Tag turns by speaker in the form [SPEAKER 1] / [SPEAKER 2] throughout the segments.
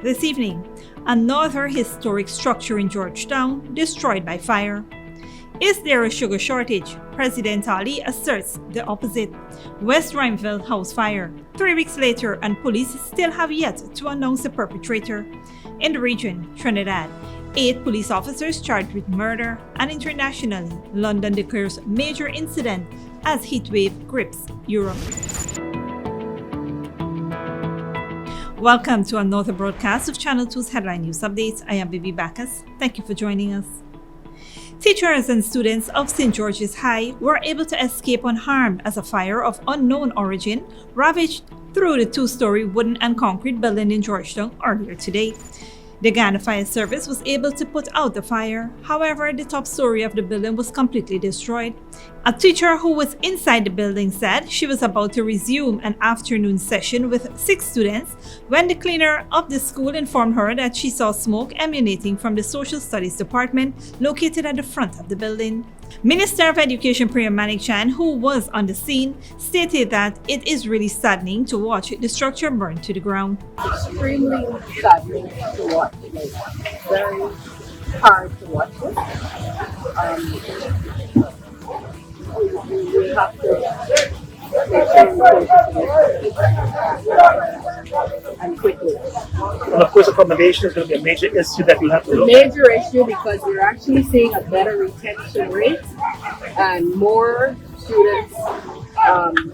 [SPEAKER 1] This evening, another historic structure in Georgetown destroyed by fire. Is there a sugar shortage? President Ali asserts the opposite. West Ruimveldt House Fire. 3 weeks later, and police still have yet to announce the perpetrator. In the region, Trinidad, 8 police officers charged with murder, and internationally, London declares major incident as heatwave grips Europe. Welcome to another broadcast of Channel 2's Headline News Updates. I am Bibi Bacchus. Thank you for joining us. Teachers and students of St. George's High were able to escape unharmed as a fire of unknown origin ravaged through the 2-story wooden and concrete building in Georgetown earlier today. The Ghana Fire Service was able to put out the fire. However, the top story of the building was completely destroyed. A teacher who was inside the building said she was about to resume an afternoon session with 6 students when the cleaner of the school informed her that she saw smoke emanating from the Social Studies department located at the front of the building. Minister of Education Priya Manik-Chan, who was on the scene, stated that it is really saddening to watch the structure burn to the ground.
[SPEAKER 2] Extremely saddening to watch, very hard to watch it. We have to make sure we and quickly.
[SPEAKER 3] And of course, accommodation is going to be a major issue that we have to look at.
[SPEAKER 2] Major issue because we're actually seeing a better retention rate and more students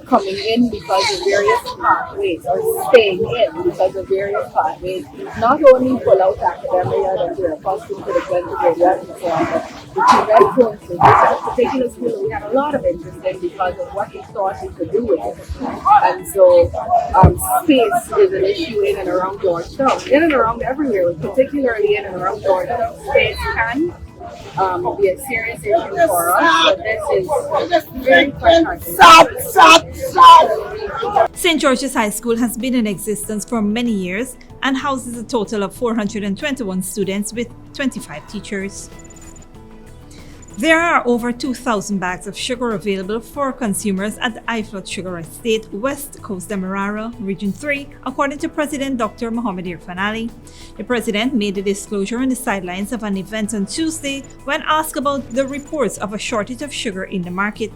[SPEAKER 2] coming in because of various pathways or staying in because of various pathways. Not only pull out academia that we're accustomed to the 20 grade level and so on, but the prevent zones. This particular school we had a lot of interest in because of what we thought we could do with it. And so space is an issue in and around Georgetown, in and around everywhere, particularly in and around Georgetown. Space can be a serious issue for us, but this is very frustrating.
[SPEAKER 1] St. George's High School has been in existence for many years and houses a total of 421 students with 25 teachers. There are over 2,000 bags of sugar available for consumers at the Iflot Sugar Estate, West Coast Demerara, Region 3, according to President Dr. Mohamed Irfan Ali. The president made the disclosure on the sidelines of an event on Tuesday when asked about the reports of a shortage of sugar in the market.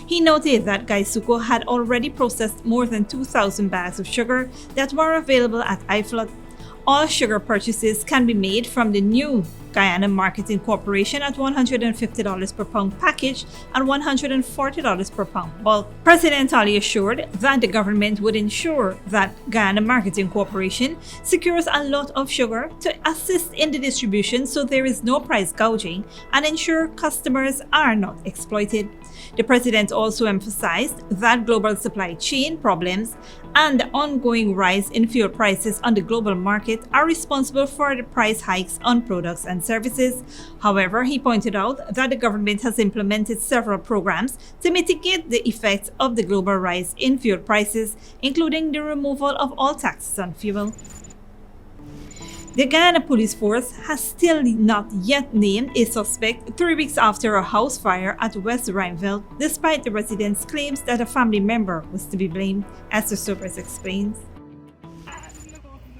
[SPEAKER 1] He noted that Gaisuco had already processed more than 2,000 bags of sugar that were available at Iflot. All sugar purchases can be made from the new Guyana Marketing Corporation at $150 per pound package and $140 per pound bulk. President Ali assured that the government would ensure that Guyana Marketing Corporation secures a lot of sugar to assist in the distribution so there is no price gouging and ensure customers are not exploited. The president also emphasized that global supply chain problems and the ongoing rise in fuel prices on the global market are responsible for the price hikes on products and services. However, he pointed out that the government has implemented several programs to mitigate the effects of the global rise in fuel prices, including the removal of all taxes on fuel. The Guyana Police Force has still not yet named a suspect 3 weeks after a house fire at West Ruimveldt, despite the residents' claims that a family member was to be blamed, as the Sobers explains.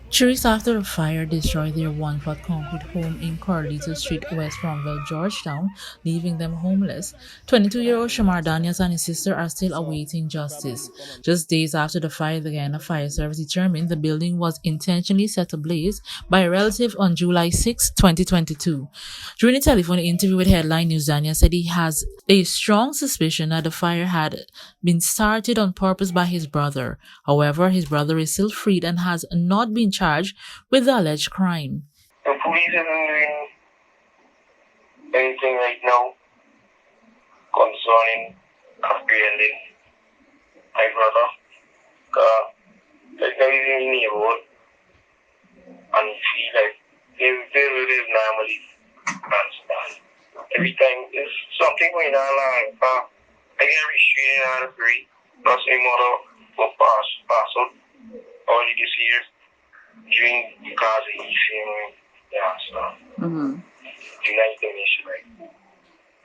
[SPEAKER 4] 3 weeks after the fire destroyed their 1-foot concrete home in Carlito Street, West Ruimveldt, Georgetown, leaving them homeless, 22-year-old Shamar Daniels and his sister are still awaiting justice. Just days after the fire, the Guyana Fire Service determined the building was intentionally set ablaze by a relative on July 6, 2022. During a telephone interview with Headline News, Daniels said he has a strong suspicion that the fire had been started on purpose by his brother. However, his brother is still freed and has not been charged with the alleged crime.
[SPEAKER 5] The police isn't doing anything right now concerning apprehending my brother. Like now he's in the neighborhood and see like they live normally. Understand? Every time there's something going on like I get restraining on the free. Plus my mother will pass out all these years. Drink because of his family, yeah, so nice donation, right?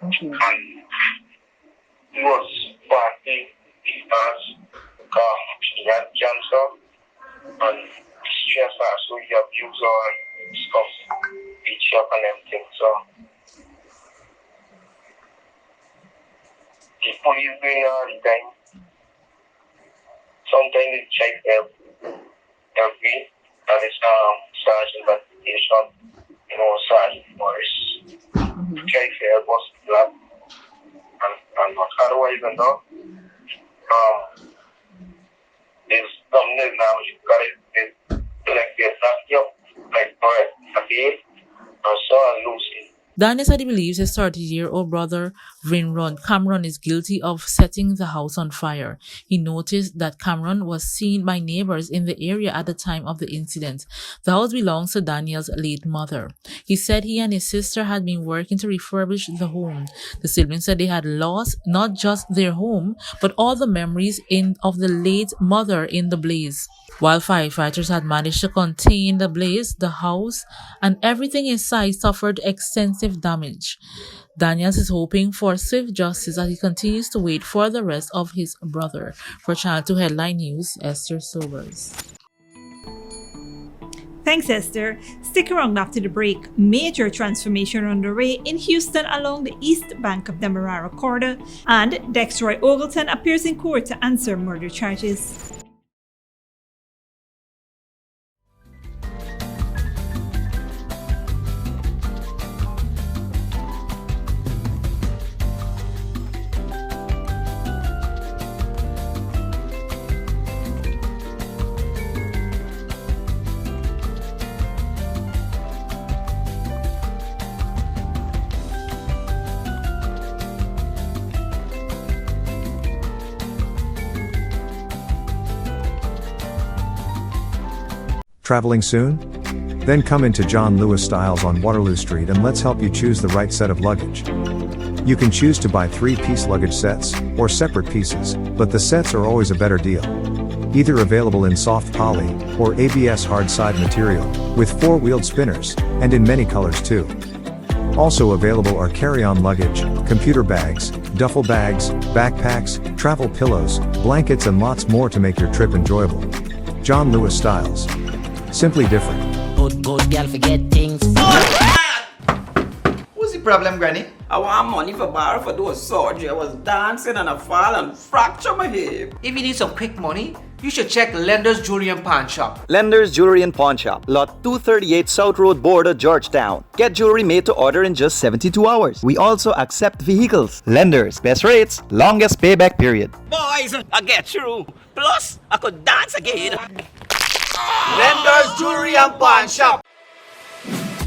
[SPEAKER 2] Okay.
[SPEAKER 5] And he was party, he has he had cancer, and stress also, you abuse all stuff, beat you up and everything. So the police doing all the time. Sometimes they check help me, and it's sergeant investigation, Sergeant Morris. Check help us black and not otherwise and all. There's something now you got it like this, like bread, a day, and so on losing.
[SPEAKER 4] Daniel said he believes his 30-year-old brother, Cameron, is guilty of setting the house on fire. He noticed that Cameron was seen by neighbors in the area at the time of the incident. The house belongs to Daniel's late mother. He said he and his sister had been working to refurbish the home. The siblings said they had lost not just their home, but all the memories of the late mother in the blaze. While firefighters had managed to contain the blaze, the house and everything inside suffered extensive damage. Daniels is hoping for swift justice as he continues to wait for the rest of his brother. For Channel 2 Headline News, Esther Sobers.
[SPEAKER 1] Thanks, Esther. Stick around after the break. Major transformation underway in Houston along the east bank of the Demerara corridor, and Dexroy Ogleton appears in court to answer murder charges.
[SPEAKER 6] Traveling soon? Then come into John Lewis Styles on Waterloo Street and let's help you choose the right set of luggage. You can choose to buy 3-piece luggage sets, or separate pieces, but the sets are always a better deal. Either available in soft poly, or ABS hard side material, with 4-wheeled spinners, and in many colors too. Also available are carry-on luggage, computer bags, duffel bags, backpacks, travel pillows, blankets and lots more to make your trip enjoyable. John Lewis Styles. Simply different.
[SPEAKER 7] Good girl forget things.
[SPEAKER 8] What's the problem, Granny? I want money for borrow for those surgery. I was dancing and I fall and fracture my hip.
[SPEAKER 9] If you need some quick money, you should check Lender's Jewelry and Pawn Shop.
[SPEAKER 10] Lender's Jewelry and Pawn Shop, lot 238 South Road Border, Georgetown. Get jewelry made to order in just 72 hours. We also accept vehicles. Lender's, best rates, longest payback period.
[SPEAKER 8] Boys, I get through. Plus, I could dance again. Lender's Jewelry and Pawn Shop.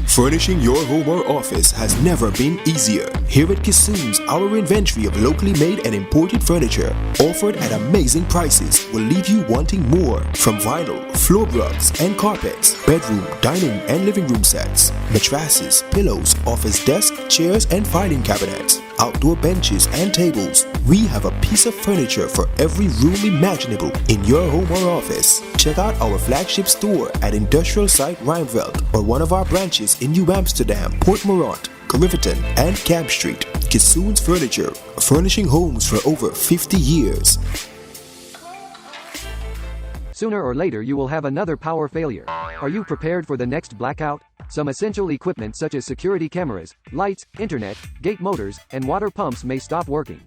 [SPEAKER 11] Furnishing your home or office has never been easier. Here at Kissoon's, our inventory of locally made and imported furniture, offered at amazing prices, will leave you wanting more. From vinyl, floor rugs and carpets, bedroom, dining and living room sets, mattresses, pillows, office desk, chairs and filing cabinets, outdoor benches and tables. We have a piece of furniture for every room imaginable in your home or office. Check out our flagship store at Industrial Site Ruimveldt or one of our branches in New Amsterdam, Port Morant, Riverton and Camp Street. Kissoon's Furniture, furnishing homes for over 50 years.
[SPEAKER 12] Sooner or later you will have another power failure. Are you prepared for the next blackout? Some essential equipment such as security cameras, lights, internet, gate motors, and water pumps may stop working.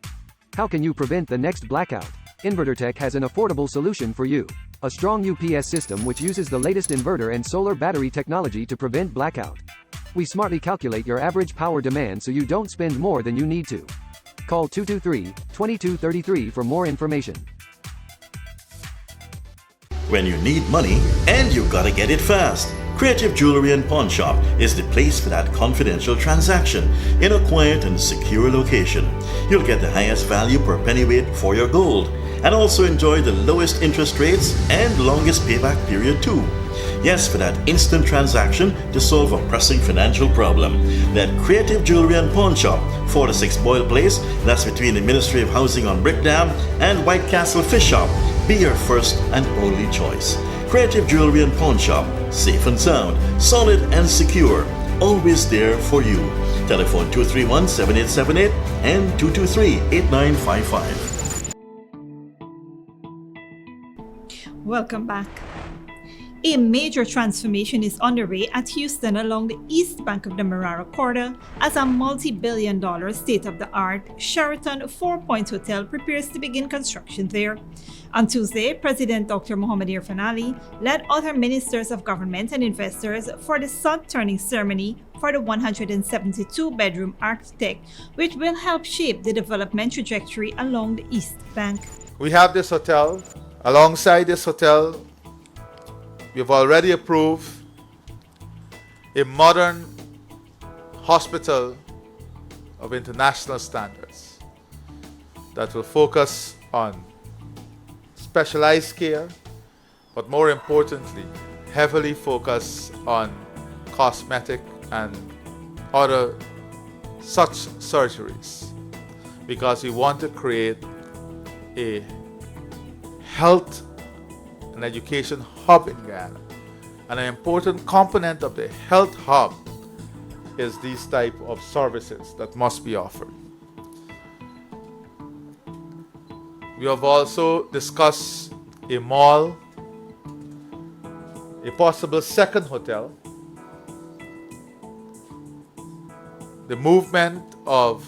[SPEAKER 12] How can you prevent the next blackout? InverterTech has an affordable solution for you. A strong UPS system which uses the latest inverter and solar battery technology to prevent blackout. We smartly calculate your average power demand so you don't spend more than you need to. Call 223-2233 for more information.
[SPEAKER 13] When you need money and you gotta get it fast, Creative Jewelry and Pawn Shop is the place for that confidential transaction in a quiet and secure location. You'll get the highest value per pennyweight for your gold and also enjoy the lowest interest rates and longest payback period too. Yes, for that instant transaction to solve a pressing financial problem. That Creative Jewelry and Pawn Shop, 46 Boyle Place, that's between the Ministry of Housing on Brickdam and White Castle Fish Shop, be your first and only choice. Creative Jewelry and Pawn Shop, safe and sound, solid and secure, always there for you. Telephone 231-7878 and 223-8955.
[SPEAKER 1] Welcome back. A major transformation is underway at Houston along the east bank of the Marara Corridor as a multi-billion-dollar state-of-the-art Sheraton 4-point hotel prepares to begin construction there. On Tuesday, President Dr. Mohamed Irfan Ali led other ministers of government and investors for the sod-turning ceremony for the 172-bedroom architect, which will help shape the development trajectory along the east bank.
[SPEAKER 14] We have this hotel. Alongside this hotel, we've already approved a modern hospital of international standards that will focus on specialized care, but more importantly, heavily focus on cosmetic and other such surgeries, because we want to create a health and education hub in Guyana. And an important component of the health hub is these type of services that must be offered. We have also discussed a mall, a possible second hotel, the movement of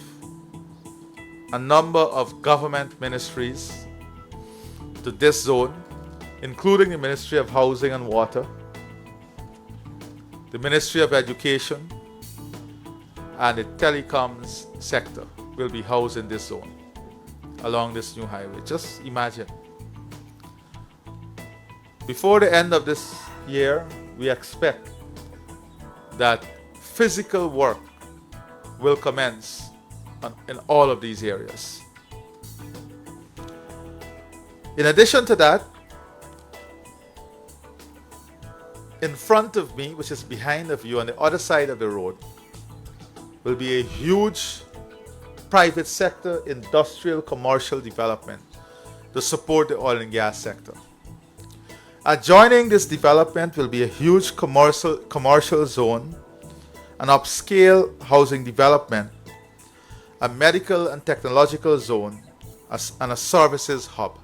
[SPEAKER 14] a number of government ministries to this zone, including the Ministry of Housing and Water, the Ministry of Education, and the telecoms sector will be housed in this zone along this new highway. Just imagine. Before the end of this year, we expect that physical work will commence in all of these areas. In addition to that, in front of me, which is behind of you on the other side of the road, will be a huge private sector industrial commercial development to support the oil and gas sector. Adjoining this development will be a huge commercial zone, an upscale housing development, a medical and technological zone, and a services hub.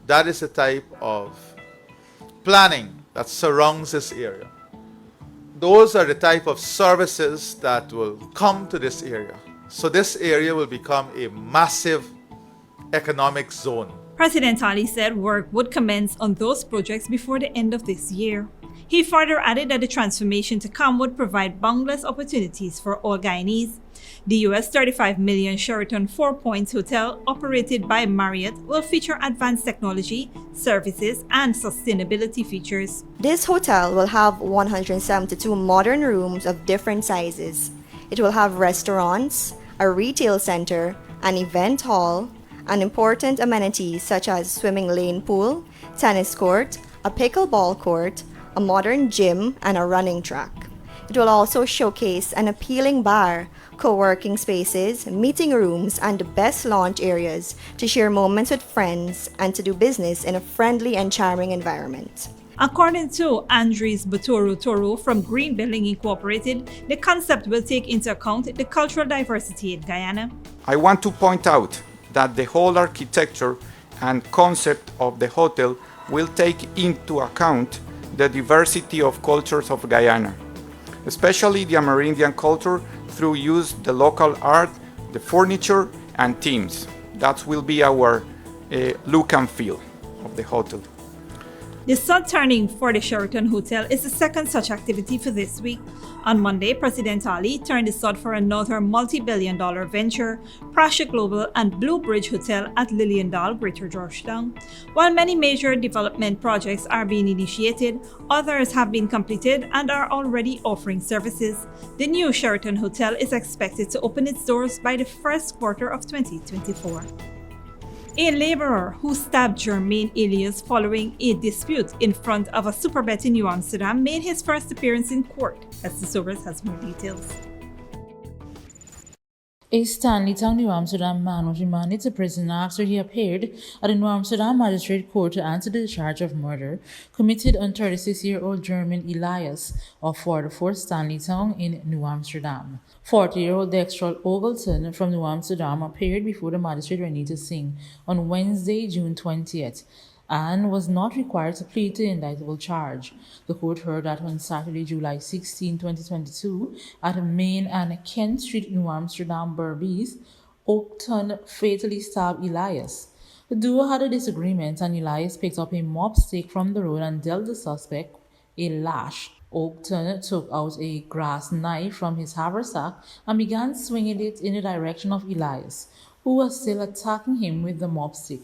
[SPEAKER 14] That is the type of planning that surrounds this area. Those are the type of services that will come to this area. So this area will become a massive economic zone.
[SPEAKER 1] President Ali said work would commence on those projects before the end of this year. He further added that the transformation to come would provide boundless opportunities for all Guyanese. The US $35 million Sheraton 4-point hotel, operated by Marriott, will feature advanced technology, services, and sustainability features.
[SPEAKER 15] This hotel will have 172 modern rooms of different sizes. It will have restaurants, a retail center, an event hall, and important amenities such as swimming lane pool, tennis court, a pickleball court, a modern gym, and a running track. It will also showcase an appealing bar, co-working spaces, meeting rooms, and the best launch areas to share moments with friends and to do business in a friendly and charming environment.
[SPEAKER 1] According to Andres Batoro Toro from Green Building Incorporated, the concept will take into account the cultural diversity in Guyana.
[SPEAKER 16] I want to point out that the whole architecture and concept of the hotel will take into account the diversity of cultures of Guyana, especially the Amerindian culture, through use the local art, the furniture, and themes. That will be our look and feel of the hotel.
[SPEAKER 1] The sod turning for the Sheraton Hotel is the second such activity for this week. On Monday, President Ali turned the sod for another multi-billion-dollar venture, Prasha Global and Blue Bridge Hotel at Liliendal, Greater Georgetown. While many major development projects are being initiated, others have been completed and are already offering services. The new Sheraton Hotel is expected to open its doors by the first quarter of 2024. A laborer who stabbed Jermaine Elias following a dispute in front of a superbet in New Amsterdam made his first appearance in court. Esther Sobers has more details.
[SPEAKER 4] A Stanleytown, New Amsterdam man was remanded to prison after he appeared at the New Amsterdam Magistrate Court to answer the charge of murder committed on 36-year-old Jermaine Elias of 44 Stanleytown in New Amsterdam. 40-year-old Dextrol Ogleton from New Amsterdam appeared before the magistrate Renita Singh on Wednesday, June 20th. and was not required to plead to the indictable charge. The court heard that on Saturday, July 16, 2022, at Main and Kent Street, New Amsterdam, Berbice, Oakton fatally stabbed Elias. The duo had a disagreement and Elias picked up a mop stick from the road and dealt the suspect a lash. Oakton took out a grass knife from his haversack and began swinging it in the direction of Elias, who was still attacking him with the mop stick.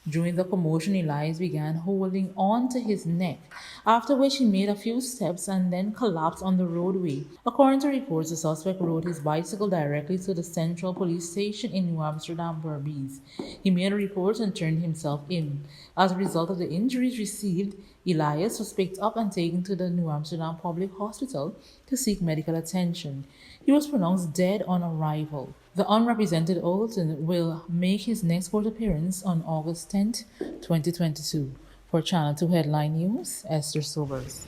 [SPEAKER 4] During the commotion, Elias began holding on to his neck, after which he made a few steps and then collapsed on the roadway. According to reports, the suspect rode his bicycle directly to the Central Police Station in New Amsterdam, Berbice. He made a report and turned himself in. As a result of the injuries received, Elias was picked up and taken to the New Amsterdam Public Hospital to seek medical attention. He was pronounced dead on arrival. The unrepresented Oakton will make his next court appearance on August 10, 2022. For Channel 2 Headline News, Esther Sobers.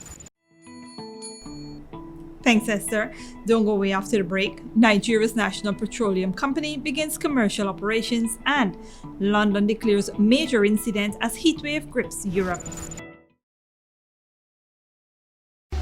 [SPEAKER 1] Thanks, Esther. Don't go away after the break. Nigeria's National Petroleum Company begins commercial operations, and London declares major incident as heatwave grips Europe.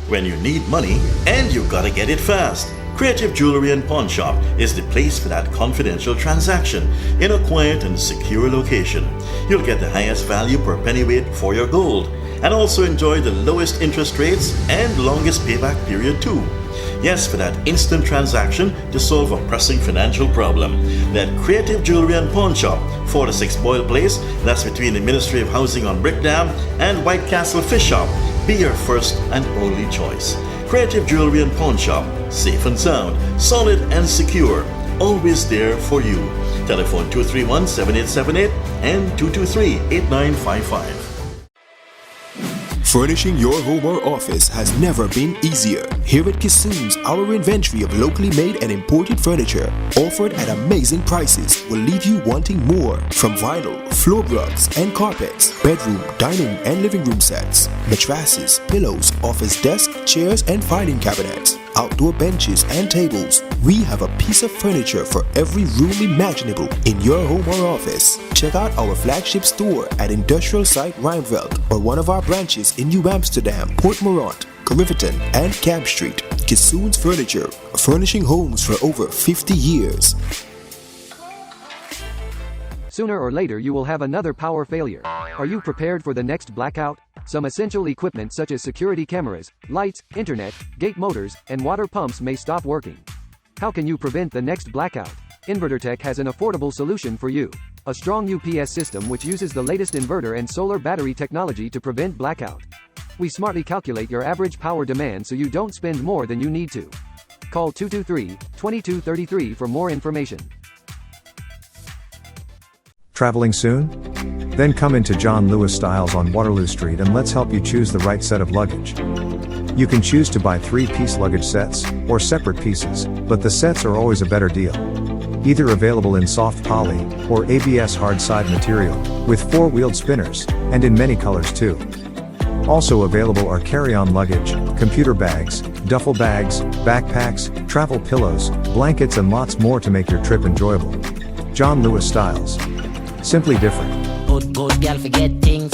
[SPEAKER 13] When you need money and you gotta get it fast, Creative Jewelry and Pawn Shop is the place for that confidential transaction in a quiet and secure location. You'll get the highest value per pennyweight for your gold and also enjoy the lowest interest rates and longest payback period too. Yes, for that instant transaction to solve a pressing financial problem. That Creative Jewelry and Pawn Shop, 4-6 Boyle Place, that's between the Ministry of Housing on Brickdam and White Castle Fish Shop, be your first and only choice. Creative Jewelry and Pawn Shop, safe and sound, solid and secure, always there for you. Telephone 231-7878 and 223-8955.
[SPEAKER 11] Furnishing your home or office has never been easier. Here at Kissoon's, our inventory of locally made and imported furniture, offered at amazing prices, will leave you wanting more. From vinyl, floor rugs and carpets, bedroom, dining and living room sets, mattresses, pillows, office desk, chairs and filing cabinets, outdoor benches and tables. We have a piece of furniture for every room imaginable in your home or office. Check out our flagship store at Industrial Site Ruimveldt or one of our branches in New Amsterdam, Port Morant, Riverton and Camp Street. Kissoon's Furniture, furnishing homes for over 50 years.
[SPEAKER 12] Sooner or later you will have another power failure. Are you prepared for the next blackout? Some essential equipment such as security cameras, lights, internet, gate motors, and water pumps may stop working. How can you prevent the next blackout? InverterTech has an affordable solution for you. A strong UPS system which uses the latest inverter and solar battery technology to prevent blackout. We smartly calculate your average power demand so you don't spend more than you need to. Call 223-2233 for more information.
[SPEAKER 6] Traveling soon? Then come into John Lewis Styles on Waterloo Street and let's help you choose the right set of luggage. You can choose to buy 3-piece luggage sets or separate pieces, but the sets are always a better deal. Either available in soft poly or ABS hard side material with 4-wheeled spinners and in many colors too. Also available are carry-on luggage, computer bags, duffel bags, backpacks, travel pillows, blankets and lots more to make your trip enjoyable. John Lewis Styles. Simply different.
[SPEAKER 7] Good girl forget things.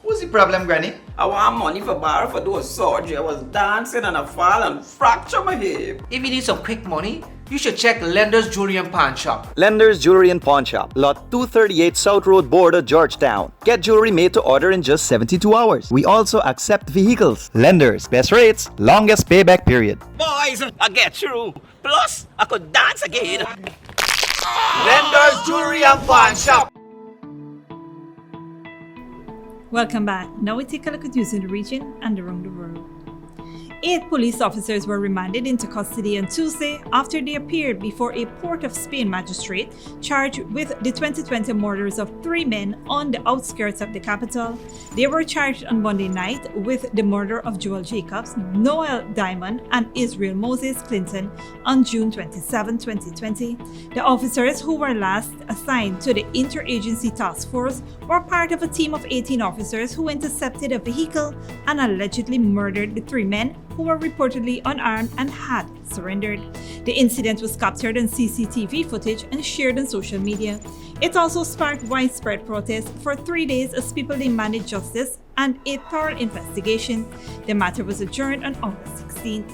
[SPEAKER 8] What's the problem, Granny? I want money for borrow for those surgery. I was dancing and I fall and fracture my hip.
[SPEAKER 9] If you need some quick money, you should check Lender's Jewelry and Pawn Shop.
[SPEAKER 10] Lender's Jewelry and Pawn Shop, Lot 238 South Road Border, Georgetown. Get jewelry made to order in just 72 hours. We also accept vehicles. Lenders, best rates, longest payback period.
[SPEAKER 8] Boys, I get through. Plus, I could dance again.
[SPEAKER 9] Lender's Jewelry and Pawn Shop.
[SPEAKER 1] Welcome back. Now we take a look at news in the region and around the world. 8 police officers were remanded into custody on Tuesday after they appeared before a Port of Spain magistrate charged with the 2020 murders of 3 men on the outskirts of the capital. They were charged on Monday night with the murder of Joel Jacobs, Noel Diamond, and Israel Moses Clinton on June 27, 2020. The officers, who were last assigned to the Interagency Task Force, were part of a team of 18 officers who intercepted a vehicle and allegedly murdered the 3 men who were reportedly unarmed and had surrendered. The incident was captured on CCTV footage and shared on social media. It also sparked widespread protests for 3 days as people demanded justice and a thorough investigation. The matter was adjourned on August 16th.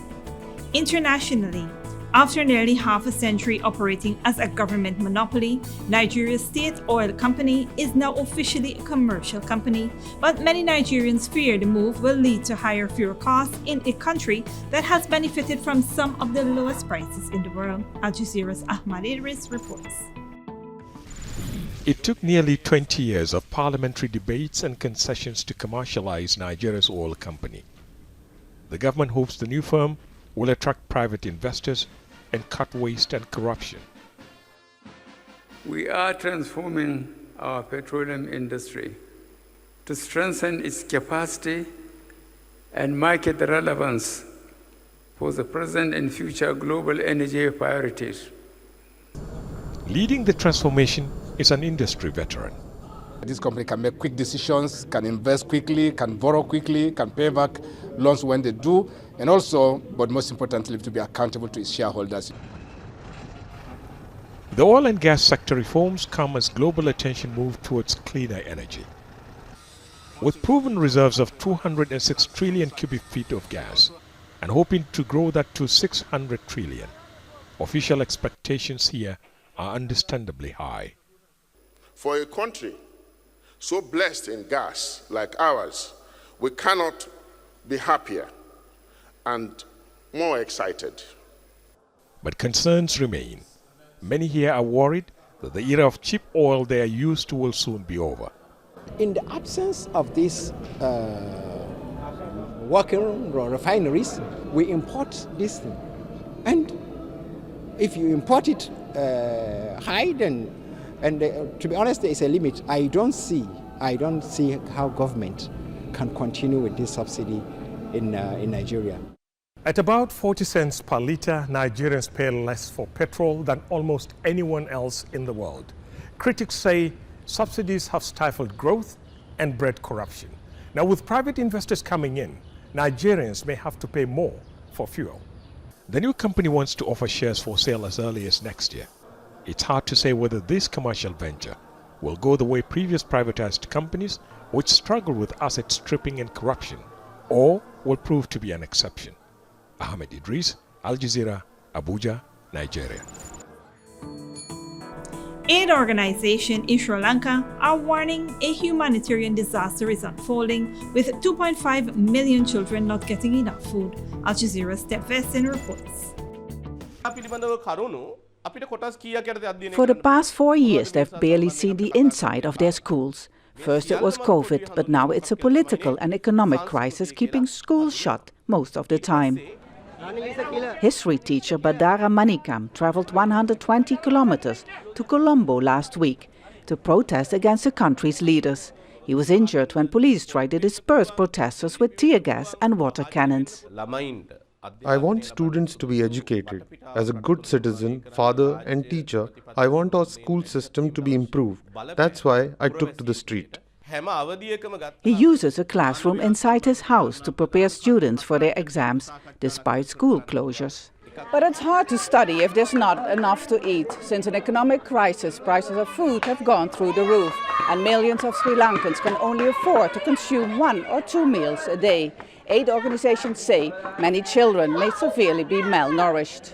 [SPEAKER 1] Internationally, after nearly half a century operating as a government monopoly, Nigeria's state oil company is now officially a commercial company. But many Nigerians fear the move will lead to higher fuel costs in a country that has benefited from some of the lowest prices in the world. Al Jazeera's Ahmad Idris reports.
[SPEAKER 17] It took nearly 20 years of parliamentary debates and concessions to commercialize Nigeria's oil company. The government hopes the new firm will attract private investors and cut waste and corruption.
[SPEAKER 18] We are transforming our petroleum industry to strengthen its capacity and market relevance for the present and future global energy priorities.
[SPEAKER 17] Leading the transformation is an industry veteran.
[SPEAKER 19] This company can make quick decisions, can invest quickly, can borrow quickly, can pay back loans when they do, and also, but most importantly, to be accountable to its shareholders.
[SPEAKER 17] The oil and gas sector reforms come as global attention moves towards cleaner energy. With proven reserves of 206 trillion cubic feet of gas and hoping to grow that to 600 trillion, official expectations here are understandably high.
[SPEAKER 20] For a country so blessed in gas like ours, we cannot be happier and more excited.
[SPEAKER 17] But concerns remain. Many here are worried that the era of cheap oil they are used to will soon be over.
[SPEAKER 21] In the absence of these working refineries, we import this thing. And if you import it high, then to be honest, there is a limit. I don't see how government can continue with this subsidy in Nigeria.
[SPEAKER 17] At about 40 cents per litre, Nigerians pay less for petrol than almost anyone else in the world. Critics say subsidies have stifled growth and bred corruption. Now, with private investors coming in, Nigerians may have to pay more for fuel. The new company wants to offer shares for sale as early as next year. It's hard to say whether this commercial venture will go the way previous privatized companies which struggle with asset stripping and corruption, or will prove to be an exception. Ahmed Idris, Al Jazeera, Abuja, Nigeria.
[SPEAKER 1] Aid organizations in Sri Lanka are warning a humanitarian disaster is unfolding, with 2.5 million children not getting enough food. Al Jazeera's Steph Weston reports.
[SPEAKER 22] For the past 4 years, they've barely seen the inside of their schools. First it was COVID, but now it's a political and economic crisis keeping schools shut most of the time. History teacher Badara Manikam traveled 120 kilometers to Colombo last week to protest against the country's leaders. He was injured when police tried to disperse protesters with tear gas and water cannons.
[SPEAKER 23] I want students to be educated. As a good citizen, father and teacher, I want our school system to be improved. That's why I took to the street.
[SPEAKER 22] He uses a classroom inside his house to prepare students for their exams, despite school closures. But it's hard to study if there's not enough to eat. Since an economic crisis, prices of food have gone through the roof, and millions of Sri Lankans can only afford to consume 1 or 2 meals a day. Aid organizations say many children may severely be malnourished.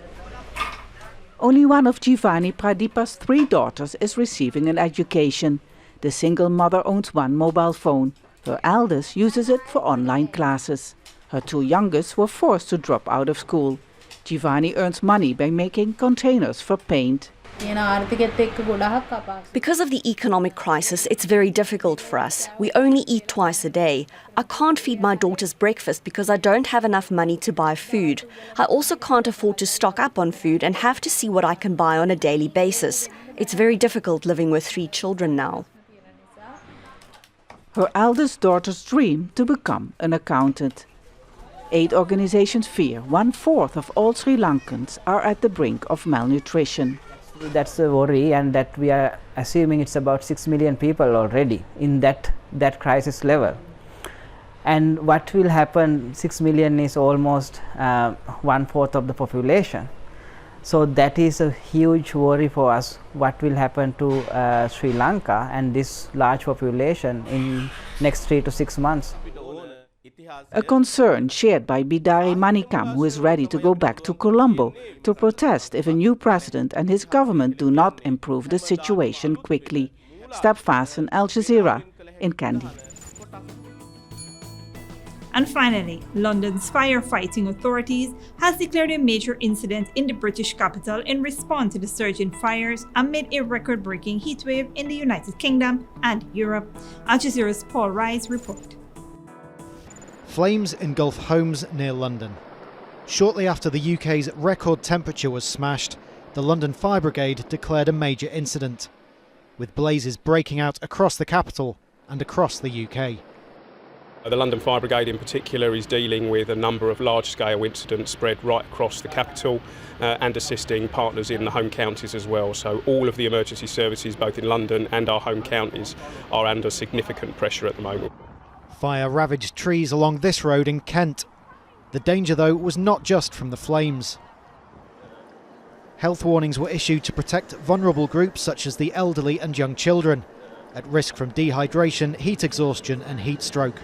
[SPEAKER 22] Only one of Giovanni Pradipa's 3 daughters is receiving an education. The single mother owns 1 mobile phone. Her eldest uses it for online classes. Her 2 youngest were forced to drop out of school. Giovanni earns money by making containers for paint.
[SPEAKER 24] Because of the economic crisis, it's very difficult for us. We only eat twice a day. I can't feed my daughter's breakfast because I don't have enough money to buy food. I also can't afford to stock up on food and have to see what I can buy on a daily basis. It's very difficult living with 3 children now.
[SPEAKER 22] Her eldest daughter's dream to become an accountant. Aid organizations fear 1/4 of all Sri Lankans are at the brink of malnutrition.
[SPEAKER 25] That's a worry, and that we are assuming it's about 6 million people already in that crisis level. And what will happen, 6 million is almost 1/4 of the population. So that is a huge worry for us, what will happen to Sri Lanka and this large population in next 3 to 6 months.
[SPEAKER 22] A concern shared by Bidari Manikam, who is ready to go back to Colombo to protest if a new president and his government do not improve the situation quickly. Step Fasten, Al Jazeera, in Kandy.
[SPEAKER 1] And finally, London's firefighting authorities has declared a major incident in the British capital in response to the surge in fires amid a record-breaking heatwave in the United Kingdom and Europe. Al Jazeera's Paul Rice report.
[SPEAKER 2] Flames engulf homes near London. Shortly after the UK's record temperature was smashed, the London Fire Brigade declared a major incident, with blazes breaking out across the capital and across the UK.
[SPEAKER 3] The London Fire Brigade in particular is dealing with a number of large-scale incidents spread right across the capital and assisting partners in the home counties as well. So all of the emergency services, both in London and our home counties, are under significant pressure at the moment.
[SPEAKER 2] Fire ravaged trees along this road in Kent. The danger, though, was not just from the flames. Health warnings were issued to protect vulnerable groups such as the elderly and young children, at risk from dehydration, heat exhaustion and heat stroke.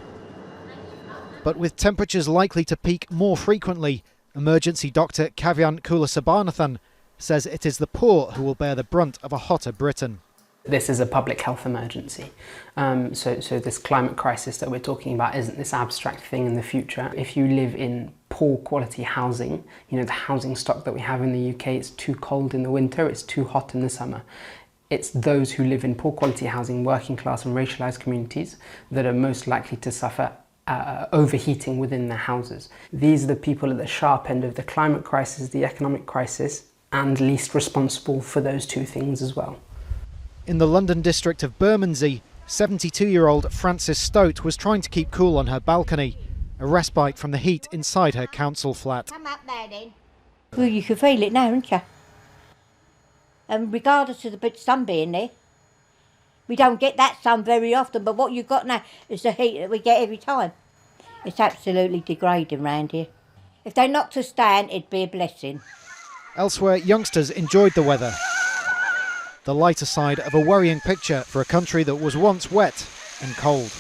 [SPEAKER 2] But with temperatures likely to peak more frequently, emergency doctor Kavyan Kulasabanathan says it is the poor who will bear the brunt of a hotter Britain.
[SPEAKER 5] This is a public health emergency. So this climate crisis that we're talking about isn't this abstract thing in the future. If you live in poor quality housing, the housing stock that we have in the UK, it's too cold in the winter, it's too hot in the summer. It's those who live in poor quality housing, working class and racialised communities that are most likely to suffer overheating within their houses. These are the people at the sharp end of the climate crisis, the economic crisis, and least responsible for those two things as well.
[SPEAKER 2] In the London district of Bermondsey, 72-year-old Frances Stote was trying to keep cool on her balcony, a respite from the heat inside her council flat.
[SPEAKER 14] Come up there then. Well, you can feel it now, can't you? And regardless of the bit sun being there, we don't get that sun very often, but what you've got now is the heat that we get every time. It's absolutely degrading round here. If they knocked us down, it'd be a blessing.
[SPEAKER 2] Elsewhere, youngsters enjoyed the weather. The lighter side of a worrying picture for a country that was once wet and cold.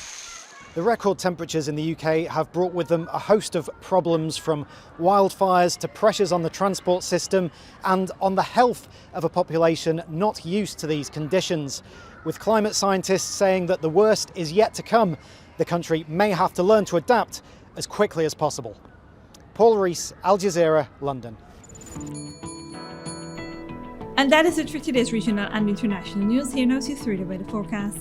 [SPEAKER 2] The record temperatures in the UK have brought with them a host of problems, from wildfires to pressures on the transport system and on the health of a population not used to these conditions. With climate scientists saying that the worst is yet to come, the country may have to learn to adapt as quickly as possible. Paul Rees, Al Jazeera, London.
[SPEAKER 1] And that is it for today's regional and international news. Here now is your 3-day weather forecast.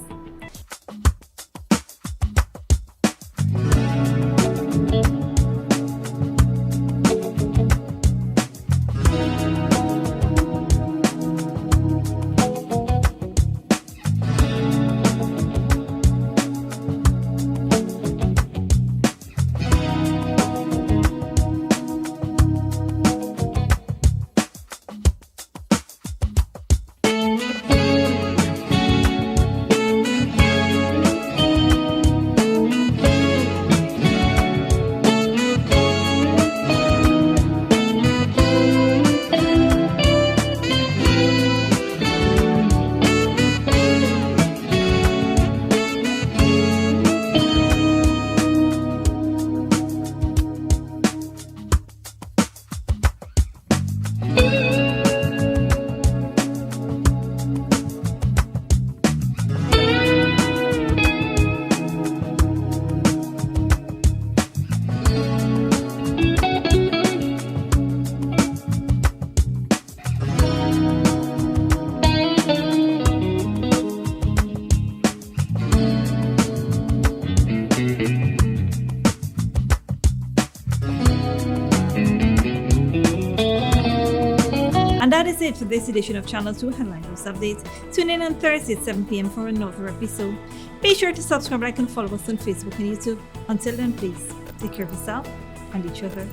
[SPEAKER 1] And that is it for this edition of Channel 2 Headline News Updates. Tune in on Thursday at 7 p.m. for another episode. Be sure to subscribe, like and follow us on Facebook and YouTube. Until then, please take care of yourself and each other.